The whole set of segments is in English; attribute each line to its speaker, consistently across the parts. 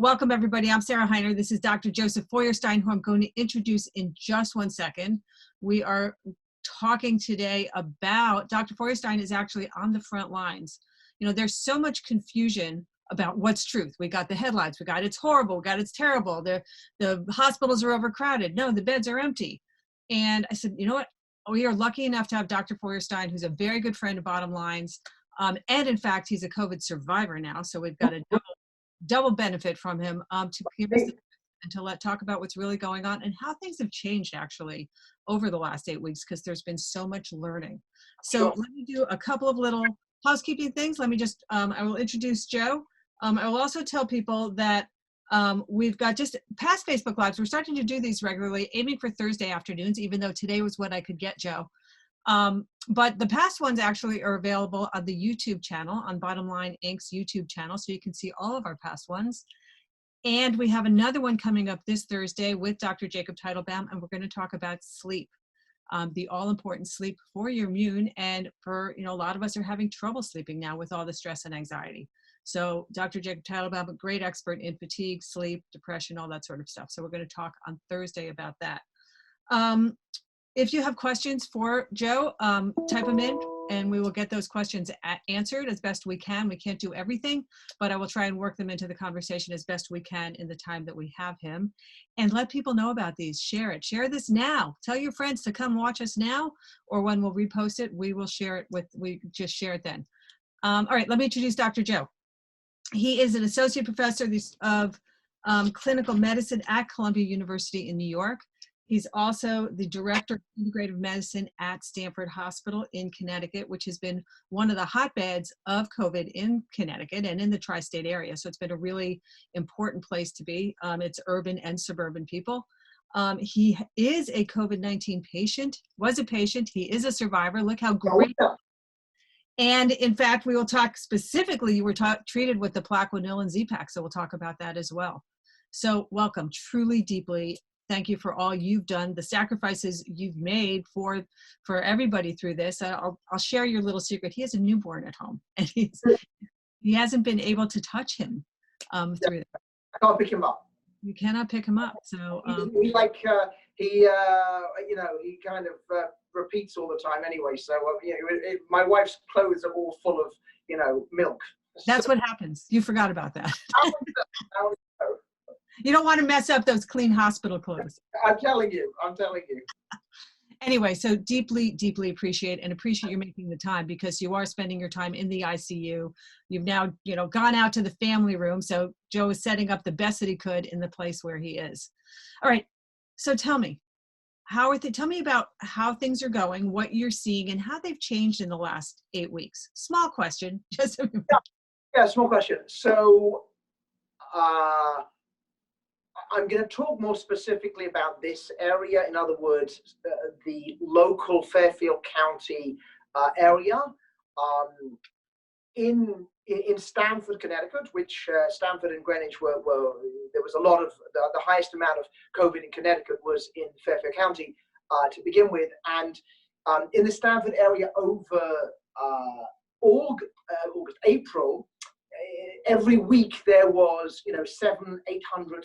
Speaker 1: welcome everybody. I'm Sarah Hiner. This is Dr. Joseph Feuerstein, who I'm going to introduce in just one second. We are talking today about, Dr. Feuerstein is actually on the front lines. You know, there's so much confusion about what's truth. We got the headlines, we got it's horrible, we got it's terrible, the hospitals are overcrowded, no, the beds are empty. And I said, you know what, we are lucky enough to have Dr. Feuerstein, who's a very good friend of Bottom Lines. And in fact, he's a COVID survivor now. So we've got a double benefit from him to give us and to talk about what's really going on and how things have changed actually over the last 8 weeks, because there's been so much learning. So let me do a couple of little housekeeping things. Let me just, I will introduce Joe. I will also tell people that we've got just past Facebook Lives. We're starting to do these regularly, aiming for Thursday afternoons, even though today was when I could get Joe. But the past ones actually are available on the YouTube channel, on Bottom Line Inc.'s YouTube channel, so you can see all of our past ones. And we have another one coming up this Thursday with Dr. Jacob Teitelbaum, and we're going to talk about sleep, the all-important sleep for your immune. And for, you know, a lot of us are having trouble sleeping now with all the stress and anxiety. So Dr. Jacob Teitelbaum, a great expert in fatigue, sleep, depression, all that sort of stuff. So we're going to talk on Thursday about that. If you have questions for Joe, type them in and we will get those questions answered as best we can. We can't do everything, but I will try and work them into the conversation as best we can in the time that we have him. And let people know about these. Share it. Share this now. Tell your friends to come watch us now, or when we'll repost it, we will share it we just share it then. All right, let me introduce Dr. Joe. He is an associate professor of clinical medicine at Columbia University in New York. He's also the director of integrative medicine at Stanford Hospital in Connecticut, which has been one of the hotbeds of COVID in Connecticut and in the tri-state area. So it's been a really important place to be. It's urban and suburban people. He is a COVID-19 patient, was a patient. He is a survivor. Look how great. And in fact, we will talk specifically, you were treated with the Plaquenil and Z-Pak, so we'll talk about that as well. So welcome, truly, deeply. Thank you for all you've done, the sacrifices you've made for everybody through this. I'll share your little secret. He has a newborn at home, and he hasn't been able to touch him through that.
Speaker 2: I can't pick him up.
Speaker 1: You cannot pick him up. So
Speaker 2: he kind of repeats all the time anyway. So my wife's clothes are all full of milk.
Speaker 1: That's what happens. You forgot about that. You don't want to mess up those clean hospital clothes.
Speaker 2: I'm telling you.
Speaker 1: Anyway, so deeply, deeply appreciate you making the time, because you are spending your time in the ICU. You've now, gone out to the family room. So Joe is setting up the best that he could in the place where he is. All right. So tell me, tell me about how things are going, what you're seeing, and how they've changed in the last 8 weeks. Small question. Just
Speaker 2: yeah, small question. So, I'm going to talk more specifically about this area. In other words, the local Fairfield County area in Stamford, Connecticut, which Stamford and Greenwich were there was a lot of the highest amount of COVID in Connecticut was in Fairfield County to begin with, and in the Stamford area over August, April. Every week there was, 700,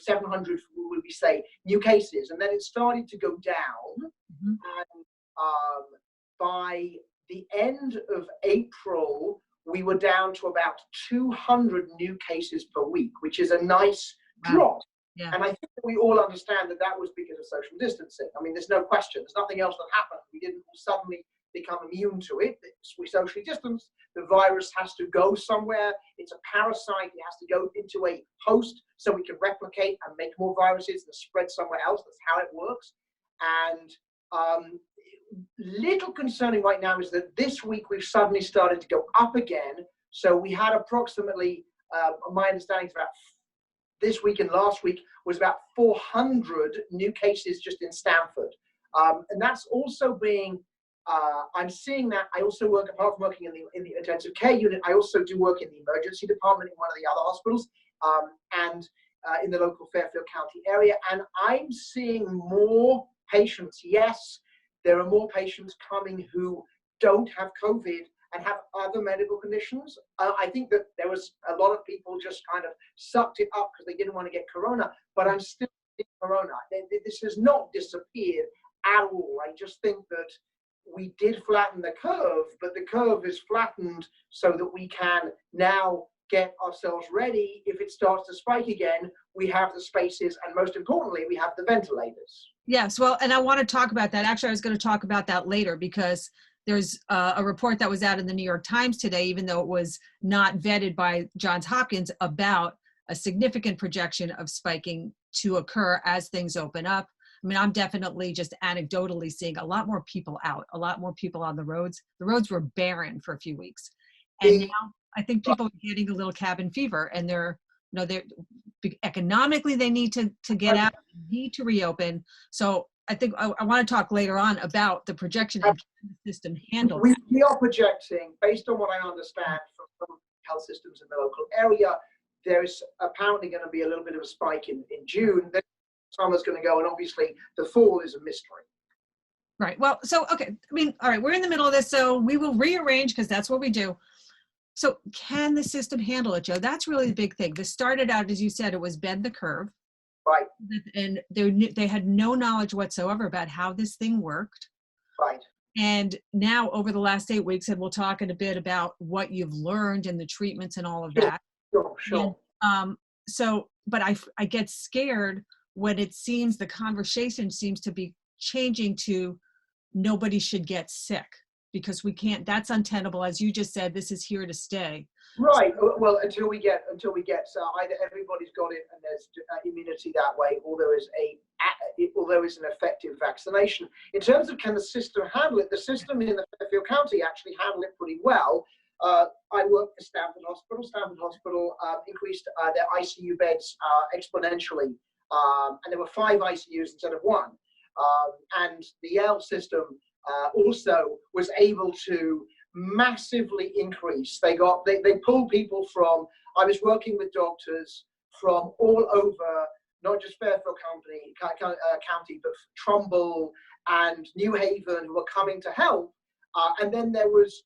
Speaker 2: 700, would we say, new cases, and then it started to go down. Mm-hmm. And by the end of April, we were down to about 200 new cases per week, which is a nice drop. Yeah. And I think that we all understand that was because of social distancing. I mean, there's no question. There's nothing else that happened. We didn't suddenly become immune to it. We socially distance. The virus has to go somewhere. It's a parasite. It has to go into a host so we can replicate and make more viruses and spread somewhere else. That's how it works. And little concerning right now is that this week we've suddenly started to go up again. So we had approximately, my understanding is about this week and last week was about 400 new cases just in Stamford. And that's also being I'm seeing that. I also work, apart from working in the intensive care unit, I also do work in the emergency department in one of the other hospitals, and in the local Fairfield County area. And I'm seeing more patients. Yes, there are more patients coming who don't have COVID and have other medical conditions. I think that there was a lot of people just kind of sucked it up because they didn't want to get corona, but I'm still getting corona. This has not disappeared at all. I just think that we did flatten the curve, but the curve is flattened so that we can now get ourselves ready. If it starts to spike again, we have the spaces, and most importantly, we have the ventilators.
Speaker 1: Yes, well, and I want to talk about that. Actually, I was going to talk about that later because there's a report that was out in the New York Times today, even though it was not vetted by Johns Hopkins, about a significant projection of spiking to occur as things open up. I mean, I'm definitely just anecdotally seeing a lot more people out, a lot more people on the roads. The roads were barren for a few weeks. And now I think people are getting a little cabin fever, and they're economically, they need to get out, need to reopen. So I think I want to talk later on about the projection and can the system handle.
Speaker 2: We are projecting, based on what I understand from health systems in the local area, there's apparently going to be a little bit of a spike in June. Then summer's going to go, and obviously the fall is a mystery.
Speaker 1: Right. Well, so, okay. I mean, all right, we're in the middle of this, so we will rearrange because that's what we do. So can the system handle it, Joe? That's really the big thing. This started out, as you said, it was bend the curve.
Speaker 2: Right.
Speaker 1: And they had no knowledge whatsoever about how this thing worked.
Speaker 2: Right.
Speaker 1: And now over the last 8 weeks, and we'll talk in a bit about what you've learned and the treatments and all of that.
Speaker 2: Sure.
Speaker 1: And, but I get scared when it seems the conversation seems to be changing to nobody should get sick because we can't, that's untenable. As you just said, this is here to stay.
Speaker 2: Right. Well, until we get either everybody's got it and there's immunity that way, or there is an effective vaccination. In terms of can the system handle it, the system in the Fairfield County actually handled it pretty well. I work for Stanford Hospital. Stanford Hospital increased their ICU beds exponentially, and there were 5 ICUs instead of 1. And the Yale system also was able to massively increase. They pulled people from, I was working with doctors from all over, not just Fairfield County, but Trumbull and New Haven, who were coming to help. And then there was,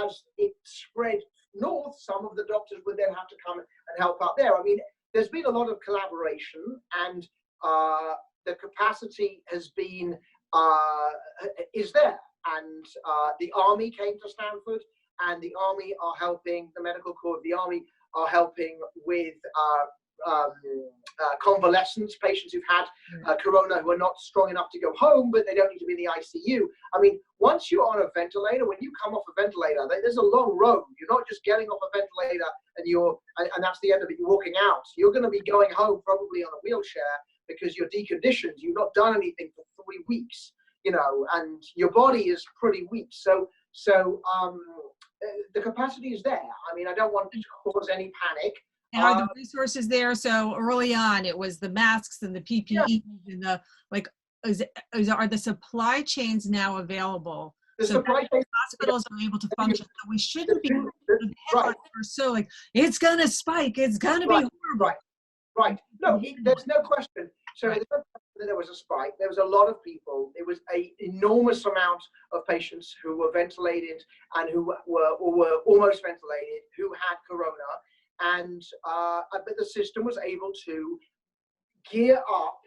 Speaker 2: as it spread north, some of the doctors would then have to come and help out there. I mean, there's been a lot of collaboration, and the capacity has been, is there. And the Army came to Stanford, and the Army are helping, the medical corps of the Army are helping with convalescents, patients who've had corona who are not strong enough to go home, but they don't need to be in the ICU. I mean, once you're on a ventilator, when you come off a ventilator, there's a long road. You're not just getting off a ventilator and that's the end of it, you're walking out. You're going to be going home probably on a wheelchair because you're deconditioned. You've not done anything for 3 weeks. And your body is pretty weak. So the capacity is there. I mean, I don't want to cause any panic.
Speaker 1: And are the resources there? So early on, it was the masks and the PPE and the, are the supply chains now available?
Speaker 2: The supply chain,
Speaker 1: hospitals are able to function. So we shouldn't be,
Speaker 2: right.
Speaker 1: So it's going to spike. It's going to be horrible.
Speaker 2: Right. No, there's no question. So there was a spike. There was a lot of people. It was an enormous amount of patients who were ventilated and who were almost ventilated, who had corona. And but the system was able to gear up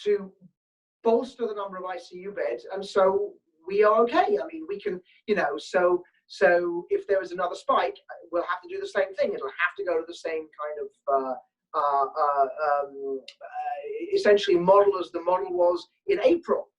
Speaker 2: to bolster the number of ICU beds. And so we are okay. I mean, we can, so if there was another spike, we'll have to do the same thing. It'll have to go to the same kind of essentially model as the model was in April.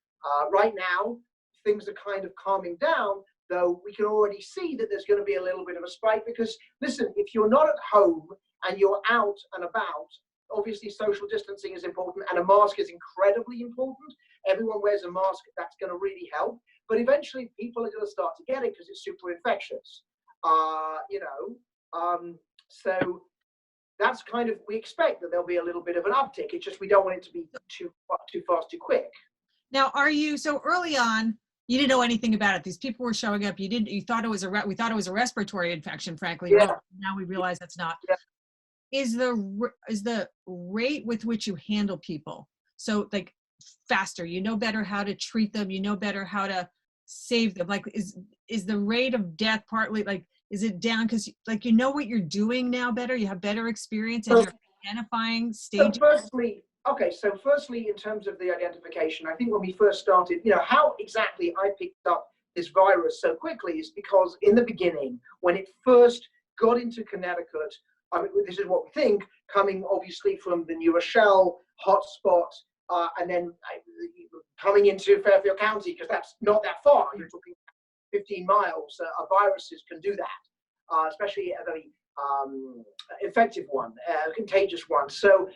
Speaker 2: Right now, things are kind of calming down, though we can already see that there's going to be a little bit of a spike because, listen, if you're not at home and you're out and about, obviously social distancing is important and a mask is incredibly important. Everyone wears a mask, that's going to really help. But eventually people are going to start to get it because it's super infectious. So that's kind of, we expect that there'll be a little bit of an uptick. It's just we don't want it to be too fast, too quick.
Speaker 1: Now, so early on, you didn't know anything about it. These people were showing up. You thought it was we thought it was a respiratory infection, frankly.
Speaker 2: Yeah.
Speaker 1: Now we realize that's not.
Speaker 2: Yeah.
Speaker 1: Is the rate with which you handle people, so like faster, you know better how to treat them, you know better how to save them, like is the rate of death partly like Is it down because like you know what you're doing now better? You have better experience and you're identifying stages?
Speaker 2: So firstly, in terms of the identification, I think when we first started, how exactly I picked up this virus so quickly is because in the beginning, when it first got into Connecticut, I mean, this is what we think, coming obviously from the New Rochelle hotspot, and then coming into Fairfield County, because that's not that far. You're talking 15 miles. Viruses can do that, especially a very effective one, contagious one. So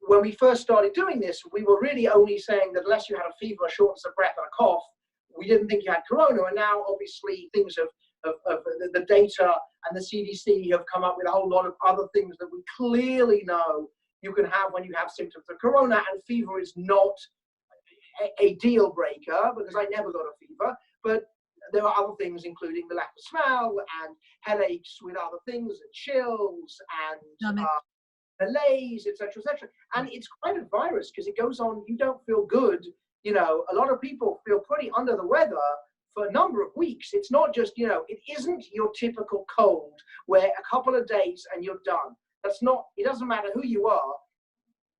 Speaker 2: when we first started doing this, we were really only saying that unless you had a fever, a shortness of breath, and a cough, we didn't think you had corona. And now, obviously, things of the data and the CDC have come up with a whole lot of other things that we clearly know you can have when you have symptoms of corona. And fever is not a deal breaker, because I never got a fever. But there are other things, including the lack of smell and headaches with other things, and chills and malaise, etc., etc. And it's quite a virus because it goes on. You don't feel good. A lot of people feel pretty under the weather for a number of weeks. It's not just, it isn't your typical cold where a couple of days and you're done. That's not, it doesn't matter who you are.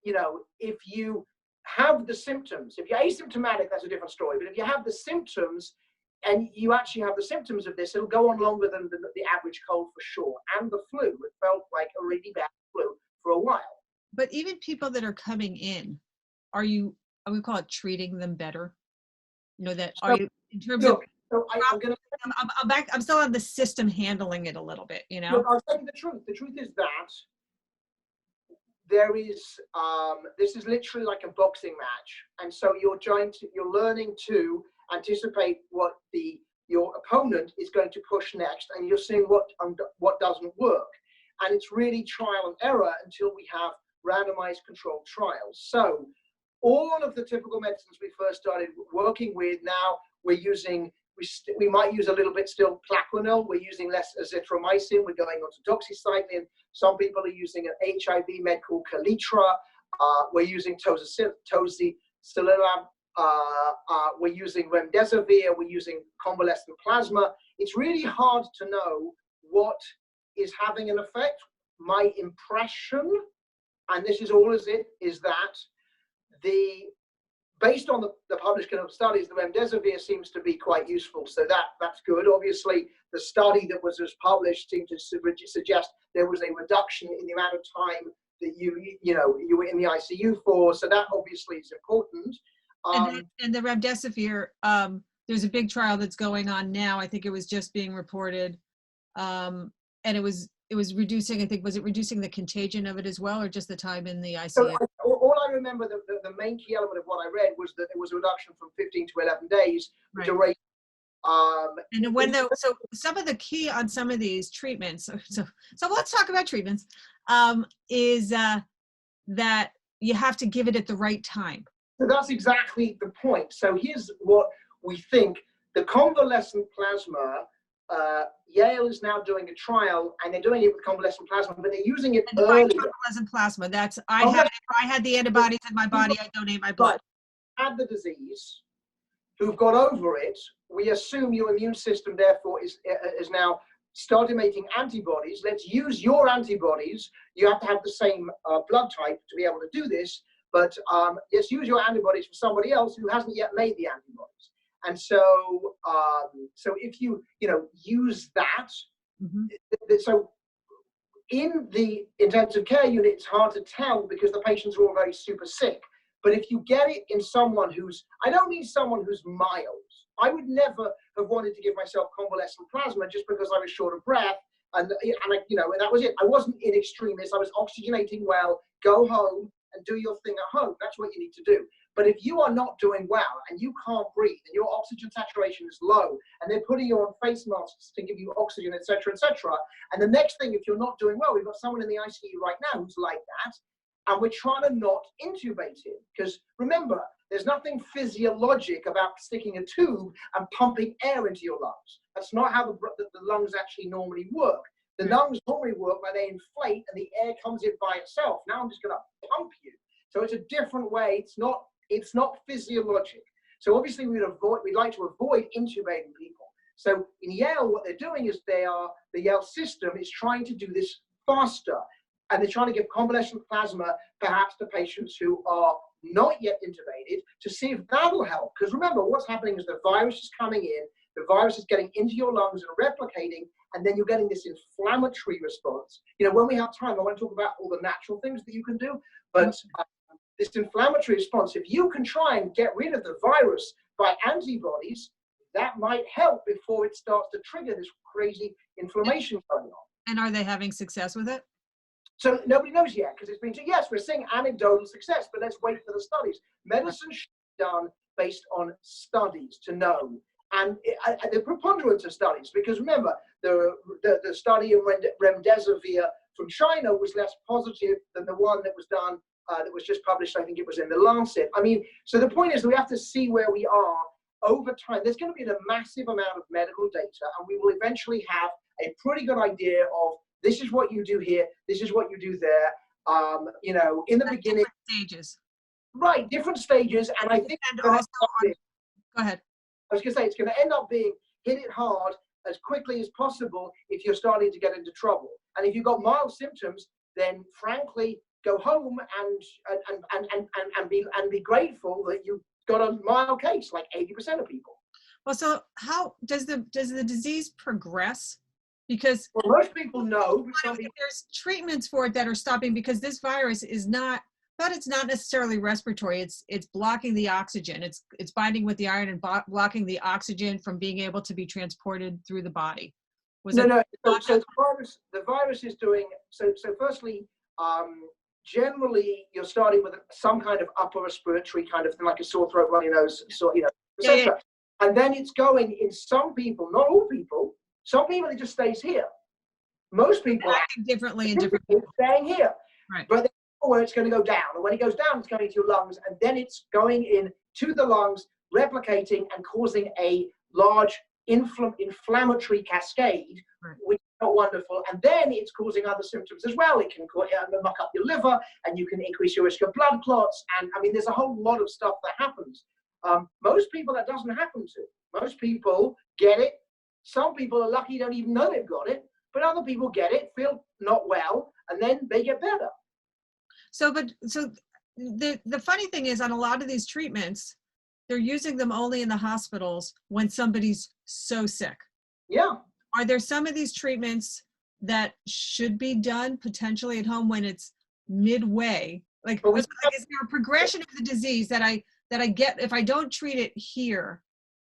Speaker 2: If you have the symptoms, if you're asymptomatic, that's a different story. But if you have the symptoms and you actually have the symptoms of this, it'll go on longer than the average cold for sure. And the flu, it felt like a really bad flu for a while.
Speaker 1: But even people that are coming in, I would call it treating them better. Are you in terms of?
Speaker 2: So
Speaker 1: I'm still on the system handling it a little bit.
Speaker 2: Look, I'll tell you the truth. The truth is that there is this is literally like a boxing match, and so you're learning to anticipate what your opponent is going to push next, and you're seeing what doesn't work, and it's really trial and error until we have randomized controlled trials. So all of the typical medicines we first started working with, now we're using, we might use a little bit still Plaquenil, we're using less azithromycin, we're going on to doxycycline. Some people are using an HIV med called Kaletra. We're using tocilizumab. We're using remdesivir. We're using convalescent plasma. It's really hard to know what is having an effect. My impression, and this is all as it is, that based on the published clinical studies, the remdesivir seems to be quite useful. So that's good. Obviously, the study that was published seemed to suggest there was a reduction in the amount of time that you were in the ICU for. So that obviously is important.
Speaker 1: And the remdesivir, there's a big trial that's going on now. I think it was just being reported, and it was reducing. I think, was it reducing the contagion of it as well, or just the time in the ICU?
Speaker 2: So all I remember, the main key element of what I read was that it was a reduction from 15 to 11 days duration.
Speaker 1: And so some of the key on some of these treatments. So let's talk about treatments. Is that you have to give it at the right time.
Speaker 2: So that's exactly the point. So here's what we think: the convalescent plasma. Yale is now doing a trial, and they're doing it with convalescent plasma, but they're using it early.
Speaker 1: Convalescent plasma. That's I had the antibodies in my body. I donate my blood.
Speaker 2: Had the disease, who've got over it. We assume your immune system, therefore, is now started making antibodies. Let's use your antibodies. You have to have the same blood type to be able to do this, but let's use your antibodies for somebody else who hasn't yet made the antibodies. And so, if you use that, so in the intensive care unit, it's hard to tell because the patients are all very super sick. But if you get it in someone I don't mean someone who's mild. I would never have wanted to give myself convalescent plasma just because I was short of breath, and that was it. I wasn't in extremis. I was oxygenating well. Go home and do your thing at home. That's what you need to do. But if you are not doing well and you can't breathe and your oxygen saturation is low and they're putting you on face masks to give you oxygen, etc., and the next thing, if you're not doing well, we've got someone in the ICU right now who's like that, and we're trying to not intubate him, because remember, there's nothing physiologic about sticking a tube and pumping air into your lungs. That's not how the lungs actually normally work. The lungs normally work when they inflate and the air comes in by itself. Now I'm just going to pump you. So it's a different way. It's not physiologic. So obviously we'd like to avoid intubating people. So in Yale, what they're doing is the Yale system is trying to do this faster. And they're trying to give convalescent plasma, perhaps to patients who are not yet intubated, to see if that'll help. Because remember, what's happening is the virus is coming in, the virus is getting into your lungs and replicating, and then you're getting this inflammatory response. You know, when we have time, I want to talk about all the natural things that you can do, but this inflammatory response, if you can try and get rid of the virus by antibodies, that might help before it starts to trigger this crazy inflammation going on.
Speaker 1: And are they having success with it?
Speaker 2: So nobody knows yet, because it's been, yes, we're seeing anecdotal success, but let's wait for the studies. Medicine should be done based on studies to know. And the preponderance of studies, because remember, the study of remdesivir from China was less positive than the one that was done, that was just published, I think it was in the Lancet. I mean, so the point is we have to see where we are over time. There's going to be a massive amount of medical data, and we will eventually have a pretty good idea of this is what you do here, this is what you do there. You know, in the beginning,
Speaker 1: stages.
Speaker 2: Right, different stages, and I think
Speaker 1: and also go ahead.
Speaker 2: I was going to say it's going to end up being hit it hard as quickly as possible if you're starting to get into trouble. And if you've got mild symptoms, then frankly, go home and be grateful that you got a mild case, like 80% of people.
Speaker 1: Well, so how does the disease progress? Because
Speaker 2: most people know.
Speaker 1: There's treatments for it that are stopping, because this virus is not, but it's not necessarily respiratory. It's blocking the oxygen. It's binding with the iron and blocking the oxygen from being able to be transported through the body.
Speaker 2: So the virus is doing so. Firstly, generally you're starting with some kind of upper respiratory kind of thing, like a sore throat, runny nose, etc. And then it's going in some people, not all people. Some people, it just stays here. Most people
Speaker 1: acting differently in different people.
Speaker 2: Staying here.
Speaker 1: Right.
Speaker 2: But then where it's going to go down. And when it goes down, it's going into your lungs. And then it's going in to the lungs, replicating and causing a large inflammatory cascade, right, which is not wonderful. And then it's causing other symptoms as well. It can muck up your liver, and you can increase your risk of blood clots. And I mean, there's a whole lot of stuff that happens. Most people that doesn't happen to. Most people get it. Some people are lucky, don't even know they've got it, but other people get it, feel not well, and then they get better.
Speaker 1: So the funny thing is, on a lot of these treatments, they're using them only in the hospitals when somebody's so sick.
Speaker 2: Yeah.
Speaker 1: Are there some of these treatments that should be done potentially at home when it's midway? Like, is there a progression of the disease that I get if I don't treat it here?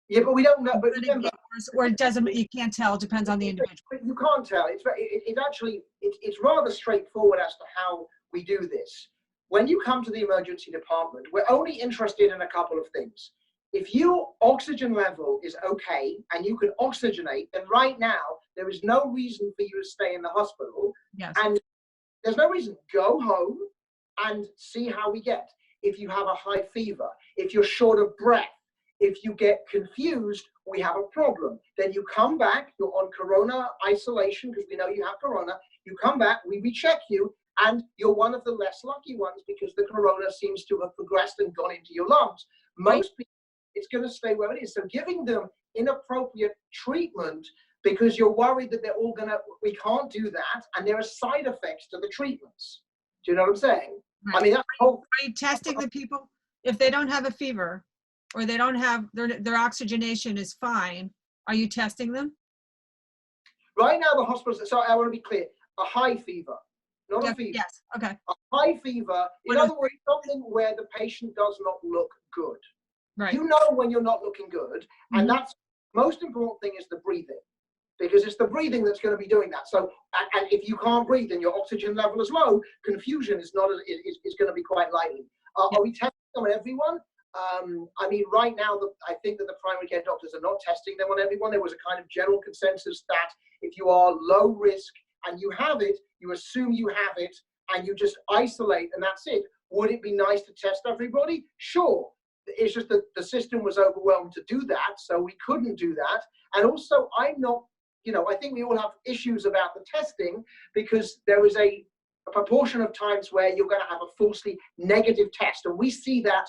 Speaker 2: Yeah, but we don't know. But remember,
Speaker 1: or it doesn't. You can't tell. It depends on the individual.
Speaker 2: You can't tell. It's rather straightforward as to how we do this. When you come to the emergency department, we're only interested in a couple of things. If your oxygen level is okay and you can oxygenate, then right now there is no reason for you to stay in the hospital.
Speaker 1: Yes.
Speaker 2: And there's no reason. Go home and see how we get. If you have a high fever, if you're short of breath, if you get confused, we have a problem. Then you come back, you're on corona isolation because we know you have corona. You come back, we recheck you, and you're one of the less lucky ones because the corona seems to have progressed and gone into your lungs. Most people, it's going to stay where it is. So giving them inappropriate treatment because you're worried that they're all we can't do that, and there are side effects to the treatments. Do you know what I'm saying?
Speaker 1: Right.
Speaker 2: I mean,
Speaker 1: are you testing the people if they don't have a fever? Or they don't have, their oxygenation is fine, are you testing them?
Speaker 2: Right now, the hospitals, so I want to be clear, a high fever, not a fever.
Speaker 1: Yes, okay.
Speaker 2: A high fever, in other words, something where the patient does not look good.
Speaker 1: Right.
Speaker 2: You know when you're not looking good, and that's most important thing is the breathing, because it's the breathing that's going to be doing that. So, and if you can't breathe and your oxygen level is low, confusion is is going to be quite likely. Are we testing on everyone? I mean, right now, I think that the primary care doctors are not testing them on everyone. There was a kind of general consensus that if you are low risk and you have it, you assume you have it and you just isolate and that's it. Would it be nice to test everybody? Sure. It's just that the system was overwhelmed to do that, so we couldn't do that. And also, I'm not, I think we all have issues about the testing because there is a proportion of times where you're going to have a falsely negative test. And we see that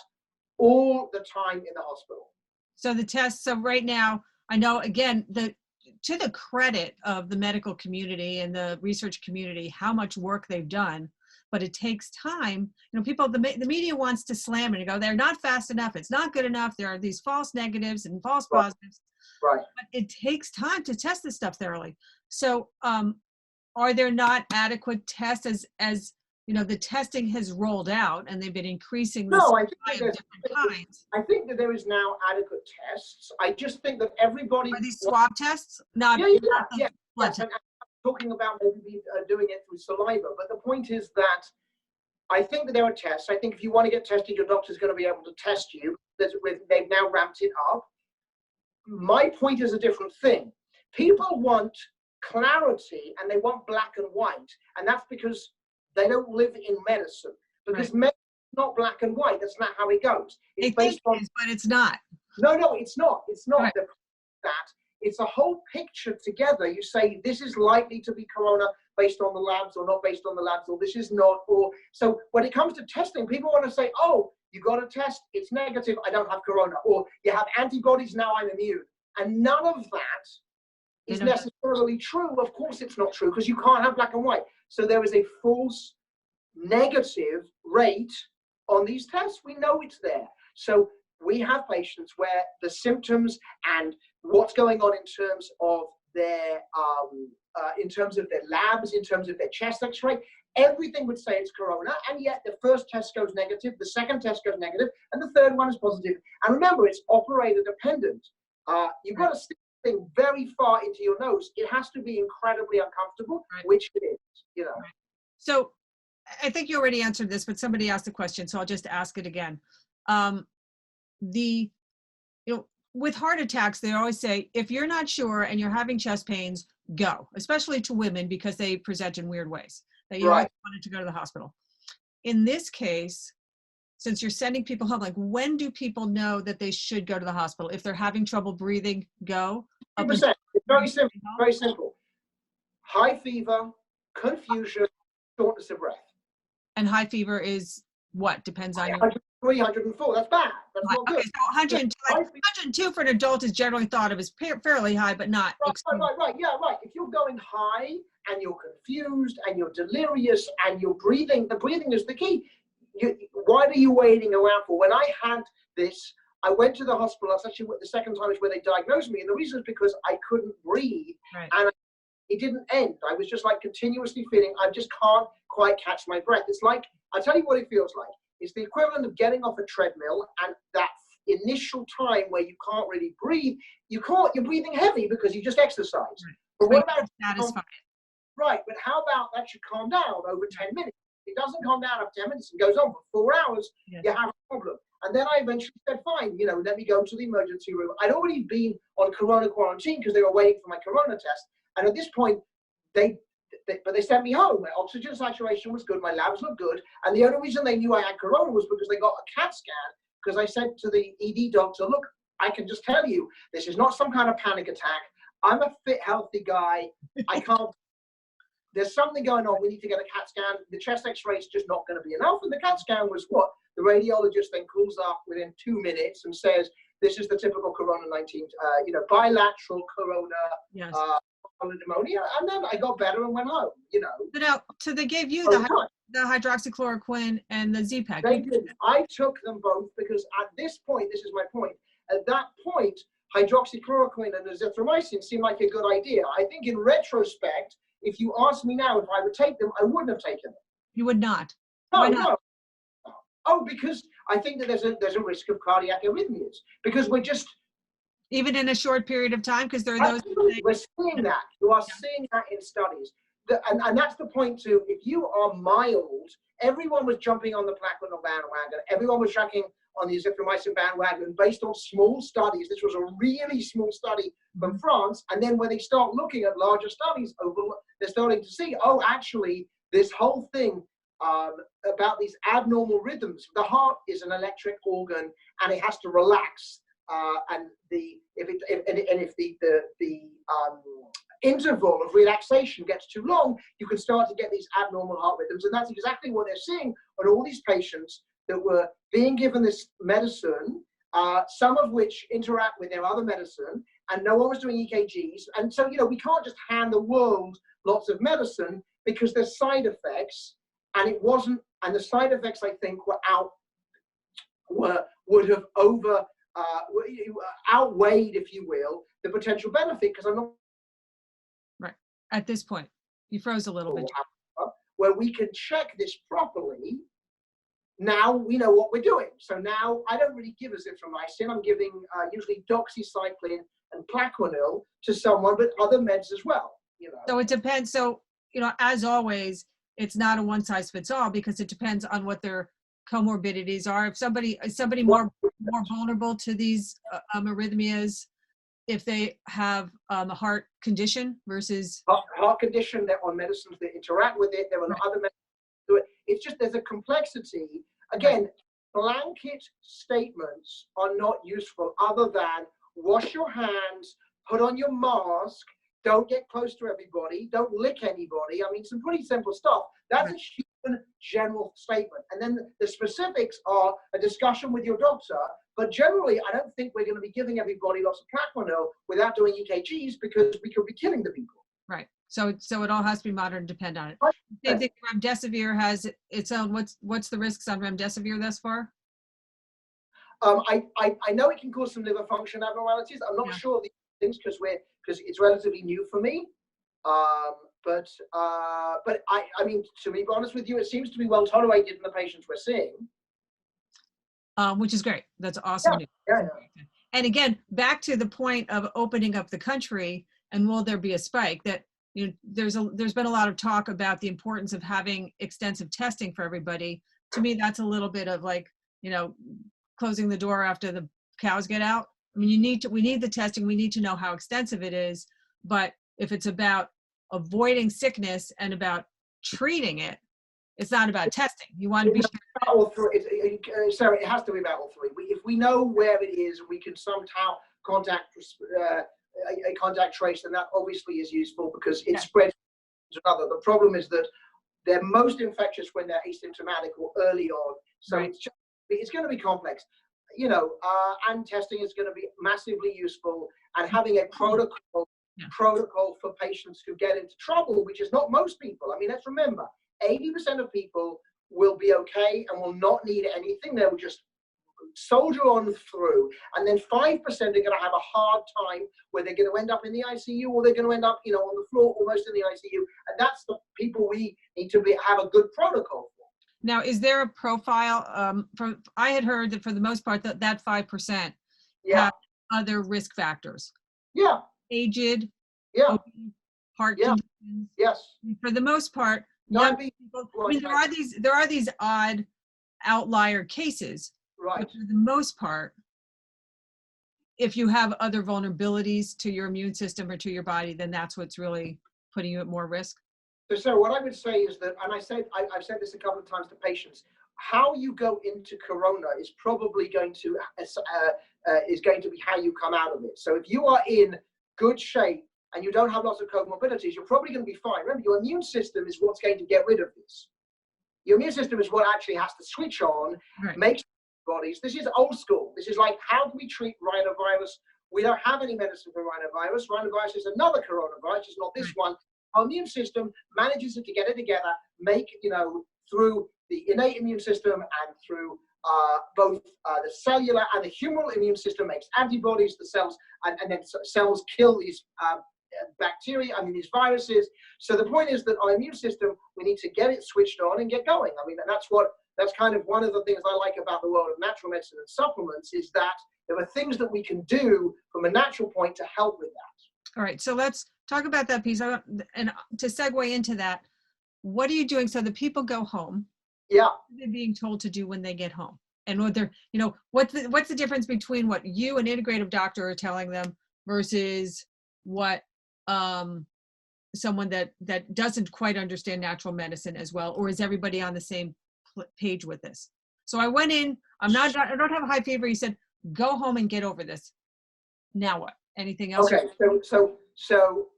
Speaker 2: all the time in the hospital.
Speaker 1: So the test, so right now, I know, again, to the credit of the medical community and the research community, how much work they've done, but it takes time. You know, people, the media wants to slam it and go, they're not fast enough, it's not good enough, there are these false negatives and false positives.
Speaker 2: Right.
Speaker 1: But it takes time to test this stuff thoroughly. So are there not adequate tests as you know, the testing has rolled out and they've been increasing the supply of different kinds?
Speaker 2: I think that there is now adequate tests. I just think that everybody...
Speaker 1: Are these swab tests? Not,
Speaker 2: yeah.
Speaker 1: Yes,
Speaker 2: and I'm talking about maybe doing it through saliva, but the point is that I think that there are tests. I think if you want to get tested, your doctor's going to be able to test you. They've now ramped it up. My point is a different thing. People want clarity and they want black and white, and that's because they don't live in medicine. Because medicine is not black and white. That's not how it goes. It's based on...
Speaker 1: but it's not.
Speaker 2: No, it's not. It's not
Speaker 1: right.
Speaker 2: that. It's a whole picture together. You say this is likely to be corona based on the labs or not based on the labs, or this is not. Or so when it comes to testing, people want to say, oh, you got a test, it's negative, I don't have corona, or you have antibodies, now I'm immune. And none of that is necessarily true. Of course it's not true, because you can't have black and white. So there is a false negative rate on these tests. We know it's there. So we have patients where the symptoms and what's going on in terms of their labs, in terms of their chest X-ray, everything would say it's corona, and yet the first test goes negative, the second test goes negative, and the third one is positive. And remember, it's operator dependent. You've got to stick the thing very far into your nose. It has to be incredibly uncomfortable, which it is, you know.
Speaker 1: So I think you already answered this, but somebody asked the question, so I'll just ask it again. With heart attacks, they always say, if you're not sure and you're having chest pains, go, especially to women because they present in weird ways, that you always wanted to go to the hospital. In this case, since you're sending people home, like when do people know that they should go to the hospital? If they're having trouble breathing, go?
Speaker 2: 100%. It's very simple, very simple. High fever, confusion, shortness of breath.
Speaker 1: And high fever is what? Depends on your...
Speaker 2: 103, 104, that's bad. That's not good.
Speaker 1: Okay, so 102, 102 for an adult is generally thought of as fairly high, but not extreme.
Speaker 2: Right. If you're going high and you're confused and you're delirious and you're breathing, the breathing is the key. What are you waiting around for? When I had this, I went to the hospital. That's actually the second time is where they diagnosed me. And the reason is because I couldn't breathe. And it didn't end. I was just like continuously feeling, I just can't quite catch my breath. It's like, I'll tell you what it feels like. It's the equivalent of getting off a treadmill and that initial time where you can't really breathe, you're breathing heavy because you just exercised. But what about
Speaker 1: satisfying?
Speaker 2: Right, but how about that should calm down over 10 minutes? It doesn't calm down after 10 minutes and goes on for 4 hours, you have a problem. And then I eventually said, fine, let me go to the emergency room. I'd already been on corona quarantine because they were waiting for my corona test. And at this point, they sent me home. My oxygen saturation was good, my labs looked good, and the only reason they knew I had corona was because they got a CAT scan, because I said to the ED doctor, look, I can just tell you, this is not some kind of panic attack. I'm a fit, healthy guy. I can't, there's something going on, we need to get a CAT scan. The chest X-ray is just not going to be enough, and the CAT scan was what? The radiologist then calls up within 2 minutes and says, this is the typical corona-19, bilateral corona, pneumonia, and then I got better and went home,
Speaker 1: So they gave you the hydroxychloroquine and the Z-Pak.
Speaker 2: They did. I took them both because at this point, this is my point, at that point, hydroxychloroquine and azithromycin seemed like a good idea. I think in retrospect, if you ask me now if I would take them, I wouldn't have taken them.
Speaker 1: You would not?
Speaker 2: Why not? No. Oh, because I think that there's a risk of cardiac arrhythmias, because we're just...
Speaker 1: Even in a short period of time, because there are those...
Speaker 2: We're seeing that. You are seeing that in studies. And that's the point too. If you are mild, everyone was jumping on the plaquenil bandwagon. Everyone was tracking on the azithromycin bandwagon based on small studies. This was a really small study from France. And then when they start looking at larger studies, they're starting to see, oh, actually, this whole thing about these abnormal rhythms. The heart is an electric organ, and it has to relax. And if the interval of relaxation gets too long, you can start to get these abnormal heart rhythms, and that's exactly what they're seeing on all these patients that were being given this medicine, some of which interact with their other medicine, and no one was doing EKGs. And so, we can't just hand the world lots of medicine because there's side effects, and it wasn't, and the side effects, I think, would have outweighed, if you will, the potential benefit, because I'm not.
Speaker 1: Right. At this point, you froze a little bit.
Speaker 2: Where we can check this properly, now we know what we're doing. So now I don't really give azithromycin. I'm giving usually doxycycline and Plaquenil to someone, but other meds as well.
Speaker 1: So it depends. So, as always, it's not a one size fits all, because it depends on what their comorbidities are. If somebody is more vulnerable to these arrhythmias, if they have a heart condition versus
Speaker 2: heart condition, they're on medicines that interact with it. There are other medicines do it. It's just there's a complexity. Again, blanket statements are not useful, other than wash your hands, put on your mask, don't get close to everybody, don't lick anybody. I mean, some pretty simple stuff. That's a human general statement. And then the specifics are a discussion with your doctor. But generally, I don't think we're going to be giving everybody lots of Plaquenil without doing EKGs, because we could be killing the people.
Speaker 1: Right. So it all has to be monitored and depend on it. I think remdesivir has its own. What's the risks on remdesivir thus far?
Speaker 2: I know it can cause some liver function abnormalities. I'm not sure of these things because it's relatively new for me. But I mean, to be honest with you, it seems to be well tolerated in the patients we're seeing.
Speaker 1: Which is great. That's awesome news.
Speaker 2: Yeah.
Speaker 1: And again, back to the point of opening up the country, and will there be a spike? That there's been a lot of talk about the importance of having extensive testing for everybody. To me, that's a little bit of like, closing the door after the cows get out. I mean, we need the testing. We need to know how extensive it is. But if it's about avoiding sickness and about treating it, it's not about testing. You want to be sure.
Speaker 2: Sarah, it has to be about all three. If we know where it is, we can somehow contact trace, then that obviously is useful, because it spreads to another. The problem is that they're most infectious when they're asymptomatic or early on. So it's going to be complex. And testing is going to be massively useful, and having a protocol for patients who get into trouble, which is not most people. I mean, let's remember, 80% of people will be okay and will not need anything. They will just soldier on through. And then 5% are going to have a hard time, where they're going to end up in the ICU, or they're going to end up, on the floor, almost in the ICU. And that's the people we need to have a good protocol for.
Speaker 1: Now, is there a profile? I had heard that for the most part, that 5% have other risk factors.
Speaker 2: Yeah.
Speaker 1: Aged.
Speaker 2: Yeah.
Speaker 1: Heart conditions.
Speaker 2: Yes.
Speaker 1: For the most part, young people. I mean, there are these odd outlier cases.
Speaker 2: Right.
Speaker 1: But for the most part, if you have other vulnerabilities to your immune system or to your body, then that's what's really putting you at more risk.
Speaker 2: So what I would say is that, and I've said this a couple of times to patients, how you go into corona is probably going to be how you come out of it. So if you are in good shape and you don't have lots of comorbidities, you're probably going to be fine. Remember, your immune system is what's going to get rid of this. Your immune system is what actually has to switch on, make bodies. This is old school. This is like, how do we treat rhinovirus? We don't have any medicine for rhinovirus. Rhinovirus is another coronavirus, it's not this one. Our immune system manages to get it together, through the innate immune system and through both the cellular and the humoral immune system makes antibodies, the cells, and then cells kill these bacteria, these viruses. So the point is that our immune system, we need to get it switched on and get going. I mean, that's kind of one of the things I like about the world of natural medicine and supplements, is that there are things that we can do from a natural point to help with that.
Speaker 1: All right, so let's talk about that piece. And to segue into that, what are you doing so that people go home?
Speaker 2: Yeah.
Speaker 1: What are they being told to do when they get home? And what they're, what's the difference between what you, an integrative doctor, are telling them versus what someone that doesn't quite understand natural medicine as well, or is everybody on the same page with this? So I went in, I don't have a high fever. You said, go home and get over this. Now what? Anything else?
Speaker 2: Okay, so So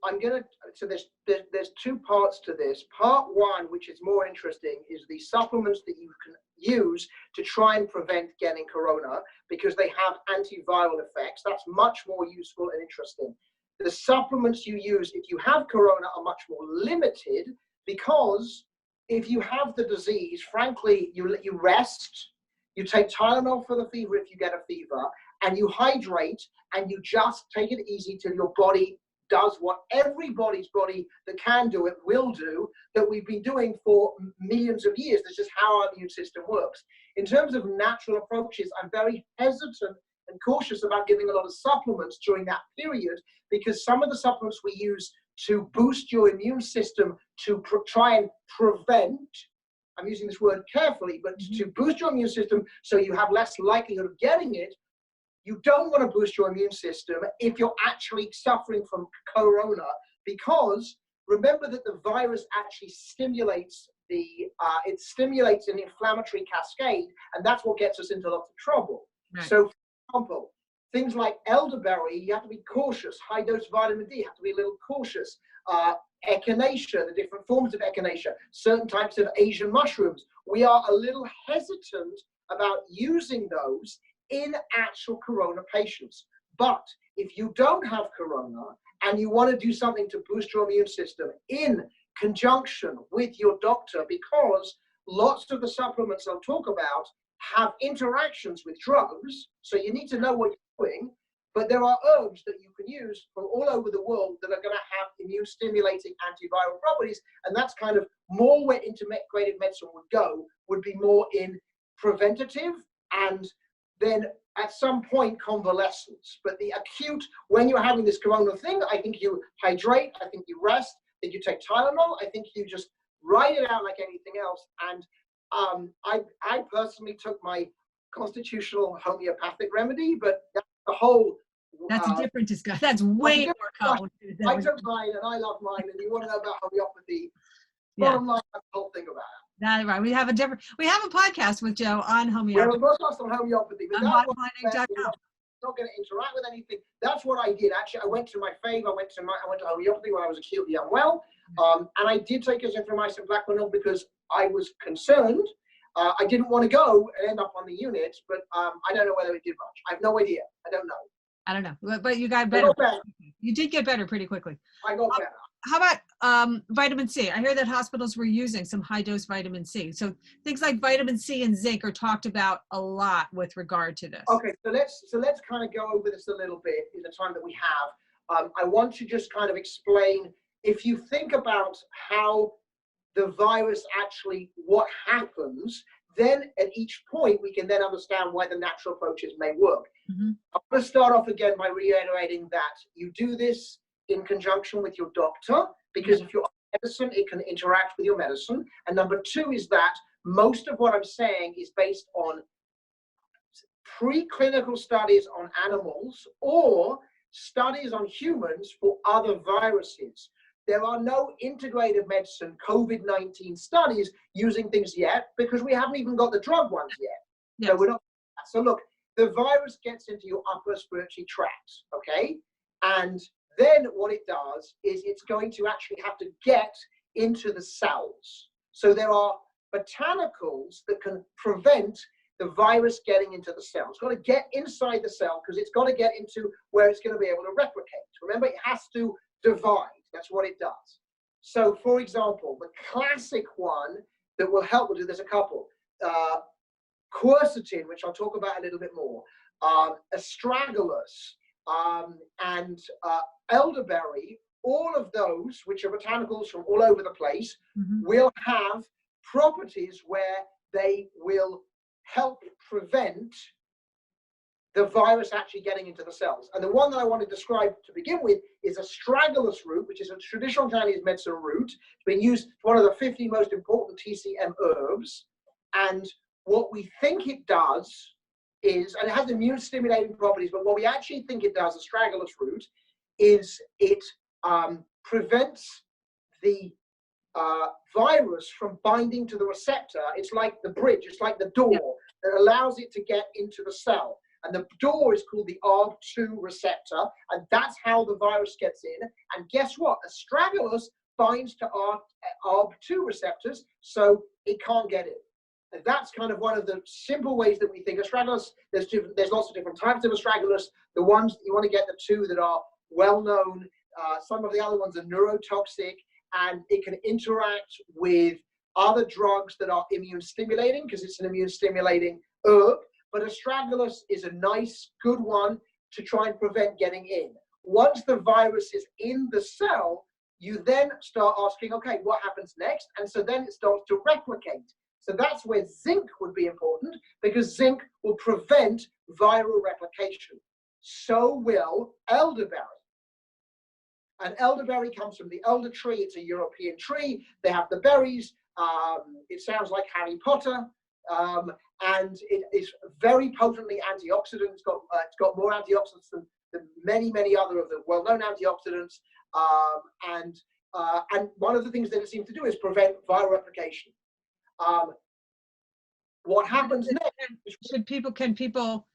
Speaker 2: there's two parts to this. Part one, which is more interesting, is the supplements that you can use to try and prevent getting corona because they have antiviral effects. That's much more useful and interesting. The supplements you use if you have corona are much more limited because if you have the disease, frankly, you rest, you take Tylenol for the fever if you get a fever, and you hydrate, and you just take it easy till your body does what everybody's body that can do it will do, that we've been doing for millions of years. That's just how our immune system works. In terms of natural approaches, I'm very hesitant and cautious about giving a lot of supplements during that period because some of the supplements we use to boost your immune system to try and prevent, I'm using this word carefully, but to boost your immune system so you have less likelihood of getting it. You don't want to boost your immune system if you're actually suffering from corona, because remember that the virus actually stimulates it stimulates an inflammatory cascade, and that's what gets us into lots of trouble. Right. So, for example, things like elderberry, you have to be cautious. High dose vitamin D, you have to be a little cautious. Echinacea, the different forms of echinacea, certain types of Asian mushrooms. We are a little hesitant about using those in actual corona patients. But if you don't have corona and you want to do something to boost your immune system in conjunction with your doctor, because lots of the supplements I'll talk about have interactions with drugs, so you need to know what you're doing, but there are herbs that you can use from all over the world that are going to have immune stimulating antiviral properties, and that's kind of more where integrative medicine would be more in preventative and then at some point convalescence. But the acute, when you're having this corona thing, I think you hydrate, I think you rest, I think you take Tylenol, I think you just ride it out like anything else. And I personally took my constitutional homeopathic remedy, but that's the whole.
Speaker 1: That's a different discussion. That's way more complicated.
Speaker 2: I took mine and I love mine, and you want to know about homeopathy.
Speaker 1: Yeah.
Speaker 2: Bottom line, that's the whole thing about it.
Speaker 1: That's right. We have a podcast with Joe on homeopathy.
Speaker 2: We have a podcast on homeopathy, but that's not going to interact with anything. That's what I did. Actually, I went to my fave. I went to homeopathy when I was acutely unwell, and I did take azithromycin black vinyl because I was concerned. I didn't want to go and end up on the unit, but I don't know whether it did much. I have no idea. I don't know. But you got better. You did get better pretty quickly. I got better.
Speaker 1: How about vitamin C? I hear that hospitals were using some high-dose vitamin C. So things like vitamin C and zinc are talked about a lot with regard to this.
Speaker 2: Okay, so let's kind of go over this a little bit in the time that we have. I want to just kind of explain, if you think about how the virus actually, what happens, then at each point we can then understand why the natural approaches may work. I'm going to start off again by reiterating that you do this in conjunction with your doctor, because if you're on medicine, it can interact with your medicine. And number two is that most of what I'm saying is based on preclinical studies on animals or studies on humans for other viruses. There are no integrative medicine COVID-19 studies using things yet because we haven't even got the drug ones yet. Yes. So we're not. So look, the virus gets into your upper respiratory tract, okay? And then what it does is it's going to actually have to get into the cells. So there are botanicals that can prevent the virus getting into the cell. It's got to get inside the cell because it's got to get into where it's going to be able to replicate. Remember, it has to divide. That's what it does. So, for example, the classic one that will help with it, there's a couple. Quercetin, which I'll talk about a little bit more. Astragalus, and elderberry, all of those, which are botanicals from all over the place, will have properties where they will help prevent the virus actually getting into the cells. And the one that I want to describe to begin with is astragalus root, which is a traditional Chinese medicine root. It's been used as one of the 50 most important TCM herbs. And what we think it does is, and it has immune stimulating properties, but what we actually think it does, astragalus root, is it prevents the virus from binding to the receptor. It's like the bridge, it's like the door that allows it to get into the cell. And the door is called the ARB2 receptor, and that's how the virus gets in. And guess what? Astragalus binds to ARB2 receptors, so it can't get in. And that's kind of one of the simple ways that we think astragalus. There's lots of different types of astragalus. The ones you want to get, the two that are well known. Some of the other ones are neurotoxic, and it can interact with other drugs that are immune stimulating because it's an immune stimulating herb. But astragalus is a nice, good one to try and prevent getting in. Once the virus is in the cell, you then start asking, okay, what happens next? And so then it starts to replicate. So that's where zinc would be important, because zinc will prevent viral replication. So will elderberry. And elderberry comes from the elder tree. It's a European tree. They have the berries. It sounds like Harry Potter. And it is very potently antioxidant. It's got more antioxidants than many, many other of the well-known antioxidants. And one of the things that it seems to do is prevent viral replication. What happens next?
Speaker 1: Can people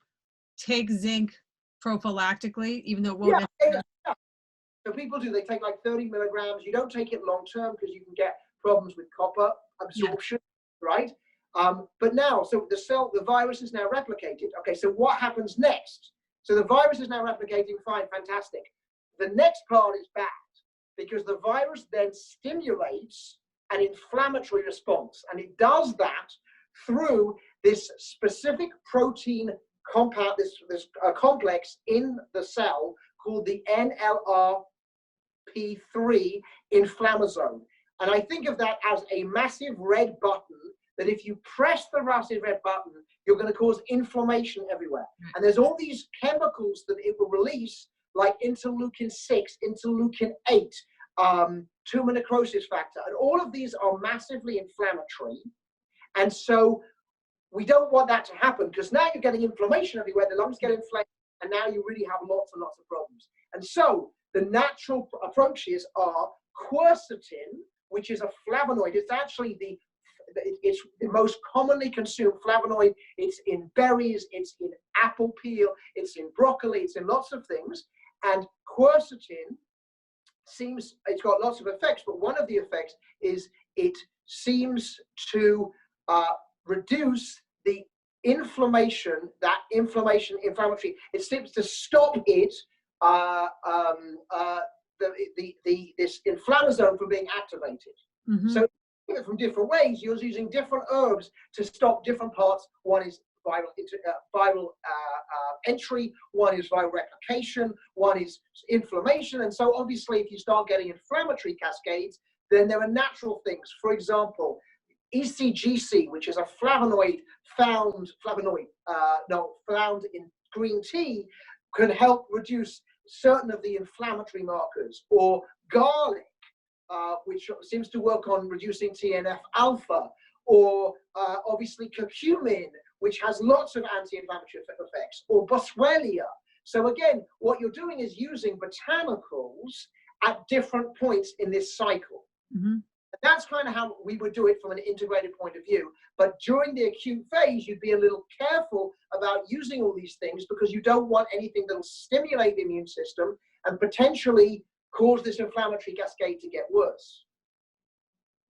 Speaker 1: take zinc prophylactically, even though it won't?
Speaker 2: Yeah. So people do. They take like 30 milligrams. You don't take it long term because you can get problems with copper absorption, right? But now, so the virus is now replicated. Okay, so what happens next? So the virus is now replicating, fine, fantastic. The next part is bad, because the virus then stimulates an inflammatory response, and it does that through this specific protein compound, this complex in the cell called the NLRP3 inflammasome. And I think of that as a massive red button that if you press the massive red button, you're going to cause inflammation everywhere. And there's all these chemicals that it will release, like interleukin 6, interleukin 8, tumor necrosis factor. And all of these are massively inflammatory. And so we don't want that to happen, because now you're getting inflammation everywhere, the lungs get inflamed, and now you really have lots and lots of problems. And so the natural approaches are quercetin, which is a flavonoid. It's actually it's the most commonly consumed flavonoid. It's in berries, it's in apple peel, it's in broccoli, it's in lots of things. And quercetin it's got lots of effects, but one of the effects is it seems to reduce the inflammation, inflammatory. It seems to stop it, this inflammasome from being activated. Mm-hmm. So from different ways, you're using different herbs to stop different parts. One is viral entry, one is viral replication, one is inflammation. And so obviously if you start getting inflammatory cascades, then there are natural things. For example, ECGC, which is a flavonoid found in green tea, can help reduce certain of the inflammatory markers. Or garlic, which seems to work on reducing TNF alpha. Or obviously curcumin, which has lots of anti-inflammatory effects. Or boswellia. So again, what you're doing is using botanicals at different points in this cycle. Mm-hmm. That's kind of how we would do it from an integrated point of view. But during the acute phase, you'd be a little careful about using all these things, because you don't want anything that will stimulate the immune system and potentially cause this inflammatory cascade to get worse.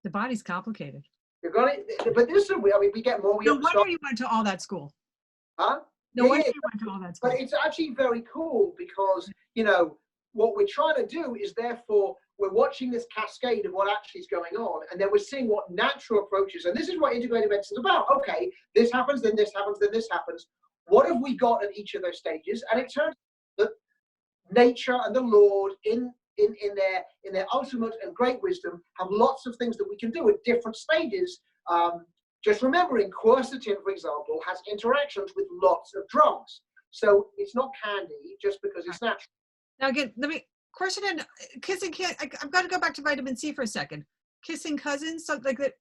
Speaker 1: The body's complicated.
Speaker 2: You've got it, but this is, we get more.
Speaker 1: No wonder you went to all that school.
Speaker 2: Huh?
Speaker 1: No wonder you went to all that school.
Speaker 2: But it's actually very cool, because, what we're trying to do is, therefore, we're watching this cascade of what actually is going on, and then we're seeing what natural approaches, and this is what integrative medicine is about. Okay, this happens, then this happens, then this happens. What have we got at each of those stages? And it turns out that nature and the Lord, in their ultimate and great wisdom, have lots of things that we can do at different stages. Just remembering, quercetin, for example, has interactions with lots of drugs. So it's not candy just because it's natural.
Speaker 1: Now again, quercetin, kissing, I've got to go back to vitamin C for a second. Kissing cousins, something like that.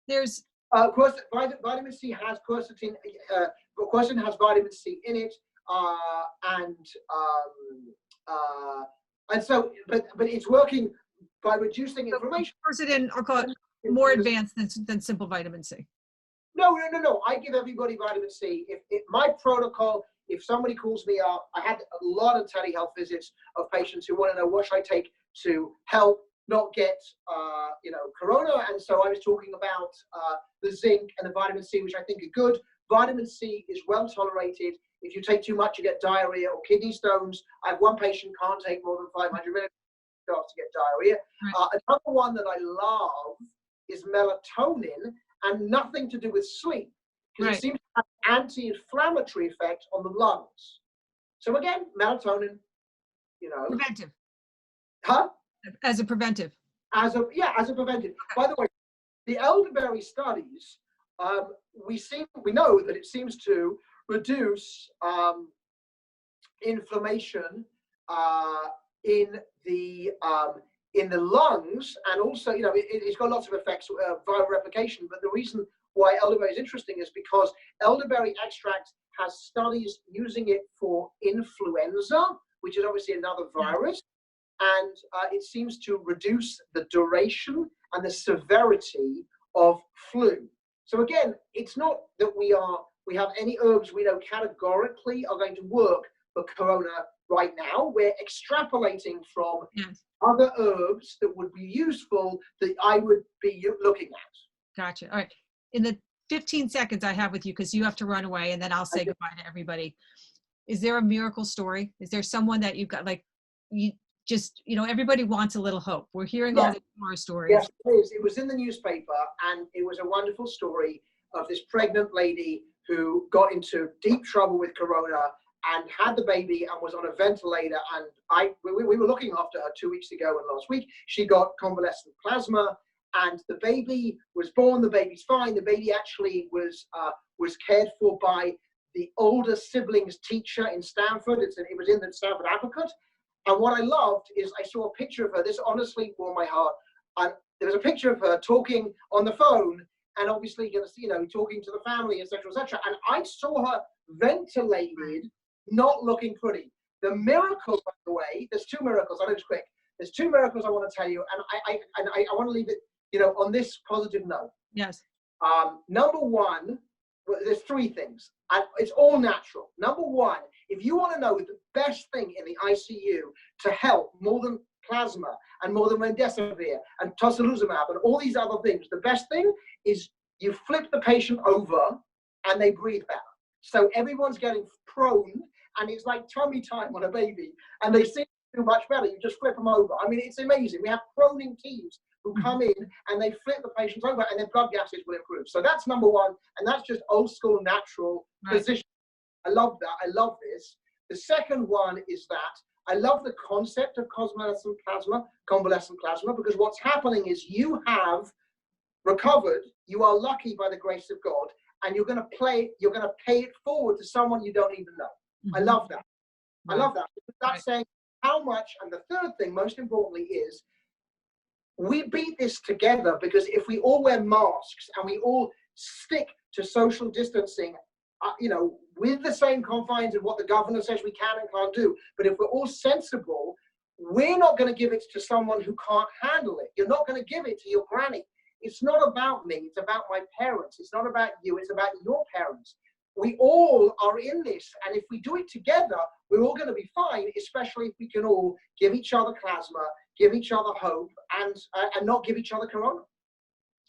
Speaker 1: There's
Speaker 2: vitamin C has quercetin. Quercetin has vitamin C in it, and so, but it's working by reducing inflammation.
Speaker 1: Quercetin, I'll call it more advanced than simple vitamin C.
Speaker 2: No. I give everybody vitamin C. If my protocol if somebody calls me up, I had a lot of telehealth visits of patients who want to know what should I take to help not get, corona. And so I was talking about the zinc and the vitamin C, which I think are good. Vitamin C is well tolerated. If you take too much, you get diarrhea or kidney stones. I have one patient can't take more than 500 milligrams to get diarrhea.
Speaker 1: Right.
Speaker 2: Another one that I love is melatonin, and nothing to do with sleep, because
Speaker 1: Right.
Speaker 2: it seems to have an anti-inflammatory effect on the lungs. So again, melatonin,
Speaker 1: Preventive.
Speaker 2: huh?
Speaker 1: As a preventive.
Speaker 2: As a preventive. By the way, the elderberry studies, we know that it seems to reduce inflammation in the lungs, and also, it's got lots of effects, viral replication. But the reason why elderberry is interesting is because elderberry extract has studies using it for influenza, which is obviously another virus, and it seems to reduce the duration and the severity of flu. So again, it's not that we have any herbs we know categorically are going to work for corona right now. We're extrapolating from other herbs that would be useful that I would be looking at.
Speaker 1: Gotcha. All right. In the 15 seconds I have with you, because you have to run away, and then I'll say goodbye to everybody. Is there a miracle story? Is there someone that you've got, like, you just, everybody wants a little hope. We're hearing all these horror stories.
Speaker 2: Yes, it is. It was in the newspaper, and it was a wonderful story of this pregnant lady who got into deep trouble with corona and had the baby and was on a ventilator. And we were looking after her 2 weeks ago, and last week she got convalescent plasma, and the baby was born. The baby's fine. The baby actually was cared for by the older sibling's teacher in Stanford. It was in the Stanford Advocate. And what I loved is I saw a picture of her. This honestly warmed my heart. And there was a picture of her talking on the phone, and obviously, talking to the family, etc., etc. And I saw her ventilated, not looking pretty. The miracle, by the way, there's two miracles. I know it's quick. There's two miracles I want to tell you, and I want to leave it, on this positive note.
Speaker 1: Yes.
Speaker 2: Number one, well, there's three things. It's all natural. Number one, if you want to know the best thing in the ICU to help more than plasma and more than remdesivir and tocilizumab and all these other things, the best thing is you flip the patient over and they breathe better. So everyone's getting prone, and it's like tummy time on a baby, and they seem to do much better. You just flip them over. I mean, it's amazing. We have proning teams who come in and they flip the patients over, and their blood gases will improve. So that's number one, and that's just old school natural position. I love that. I love this. The second one is that I love the concept of convalescent plasma, because what's happening is you have recovered, you are lucky by the grace of God, and you're going to pay it forward to someone you don't even know. I love that. I love that. That's saying how much. And the third thing, most importantly, is we beat this together, because if we all wear masks and we all stick to social distancing, with the same confines of what the governor says we can and can't do, but if we're all sensible, we're not going to give it to someone who can't handle it. You're not going to give it to your granny. It's not about me. It's about my parents. It's not about you. It's about your parents. We all are in this, and if we do it together, we're all going to be fine, especially if we can all give each other plasma, give each other hope, and not give each other corona.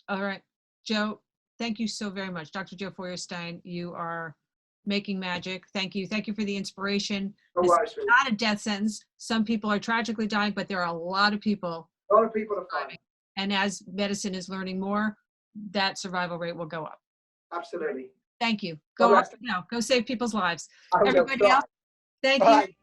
Speaker 1: All right. Joe, thank you so very much. Dr. Joe Feuerstein, you are making magic. Thank you. Thank you for the inspiration.
Speaker 2: No worries,
Speaker 1: it's not a death sentence. Some people are tragically dying, but there are a lot of people.
Speaker 2: A lot of people are fine.
Speaker 1: And as medicine is learning more, that survival rate will go up.
Speaker 2: Absolutely.
Speaker 1: Thank you. Go save people's lives. Everybody else, thank you.